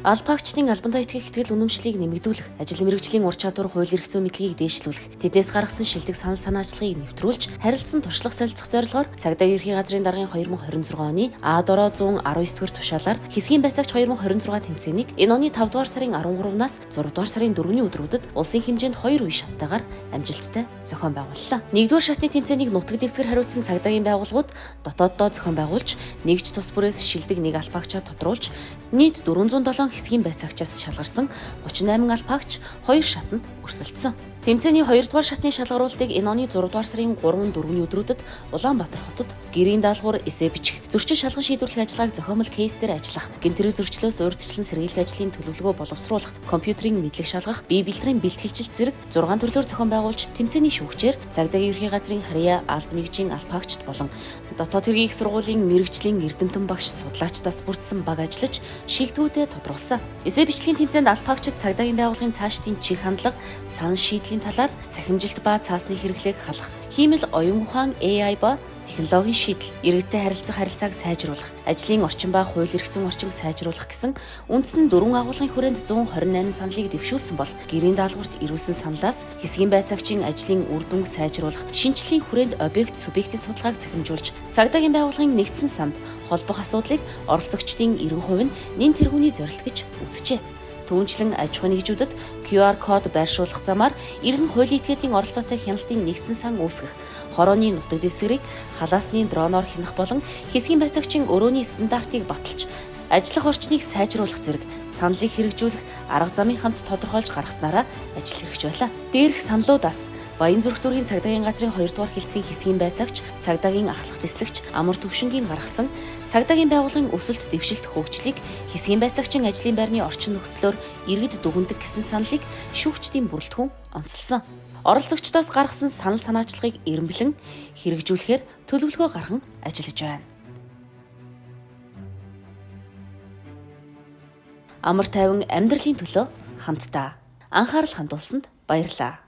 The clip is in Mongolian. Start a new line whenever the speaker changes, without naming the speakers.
Албаагчдын албантай итгэх итгэл үнэмшлийг нэмэгдүүлэх, ажил мэргэжлийн ур чадвар, хууль эрх зүйн мэдлэгийг дээшлүүлэх, тэдээс гаргасан шилдэг санал санаачлагыг нэвтрүүлж, харилцан туршлах солилцох зорилгоор Цагдаагийн ерхий газрын даргын 2026 оны А-дороо 119-р тушаалаар хэсгийн байцаагч 2026 тэмцээнийг энэ оны 5 дугаар сарын 13-наас 6 дугаар сарын 4-ний өдрүүдэд улсын хэмжээнд 2 үе шаттайгаар амжилттай зохион байгууллаа. 1-р шатны тэмцээнийг нутаг дэвсгэр хариуцсан цагдаагийн байгууллагууд дотооддоо зохион байгуулж, нэгж тус бүрээс шилдэг нэг албаагчаа тодруулж, нийт 407 хэсгийн байцаагчаас шалгарсан 38 албаагч 2 шатанд өрсөлдсөн. Тэмцээний 2 дугаар шатны шалгаруултыг энэ оны 6 дугаар сарын 3-4-ний өдрүүдэд Улаанбаатар хотод гэрийн даалгавар эсэ бичих, зөрчил шалган шийдвэрлэх ажиллагааг зохиомжтой кейсээр ажиллах, гэмтрэг зөрчлөөс урьдчилан сэргийлэх ажлын төлөвлөгөө боловсруулах, компьютерийн мэдлэг шалгах, бие бэлтгэрийн бэлтгэлжилт зэрэг 6 төрлөөр зохион байгуулж тэмцээний шүүгчээр Цагдаагийн ерхий газрын харьяа албан нэгжийн албаагчд болон дотоод хэргийн их сургуулийн мэрэгжлийн эрдэмтэн багш судлаачдаас бүрдсэн баг ажиллаж шилдэгүүдэд тодруулсан. Эсэ бичлэгийн тэмцээнд албаагчид цагдаагийн байгууллагын цаашдын чих хандлага, санал шийдлийн талаар цахимжилт ба цаасны хэрэглээг халах, хиймэл оюун ухаан AI ба технологийн шийдэл, иргэдтэй харилцах харилцааг сайжруулах, ажлын орчин ба хууль эрх зүйн орчинг сайжруулах гэсэн үндсэн 4 агуулгын хүрээнд 128 саналыг дэвшүүлсэн бол гэрийн даалгаварт ирүүлсэн саналаас хэсгийн байцаагчийн ажлын үр дүнг сайжруулах, шинжлэлийн хүрээнд объект субъектийн судалгааг цахимжуулж, цагдаагийн байгууллагын нэгдсэн санд холбох асуудлыг оролцогчдын 90% нь нэн тэргүүний зорилт гэж үзжээ. Түүнчлэн аж ахуйн нэгжүүдэд QR код байршуулах замаар иргэн хуулийн этгээдийн оролцоотой хяналтын нэгдсэн сан үүсгэх, хорооны нутаг дэвсгэрийг халаасны дроноор хянах болон хэсгийн байцаагчийн өрөөний стандартыг баталж, ажиллах орчныг сайжруулах зэрэг саналыг хэрэгжүүлэх арга замыг хамт тодорхойлж гаргаснараа ажил хэрэгж байлаа. Дээрх саналуудаас Баянзүрх дүүргийн цагдаагийн газрын 2 дугаар хэлтсийн хэсгийн байцаагч, цагдаагийн ахлах тэслэгч Амар Төвшингийн гаргасан цагдаагийн байгууллагын өсөлт дэвшилт хөгжлийг хэсгийн байцаагчийн ажлын байрны орчин нөхцлөөр иргэд дүгндэг гэсэн саналыг шүүгчдийн бүрэлдэхүүн онцолсон. Оролцогчдоос гаргасан санал санаачлагыг эренблэн хэрэгжүүлэхээр төлөвлөгөө гарган ажиллаж байна. Амар тайван амьдралын төлөө хамтдаа анхаарал хандуулсанд баярлалаа.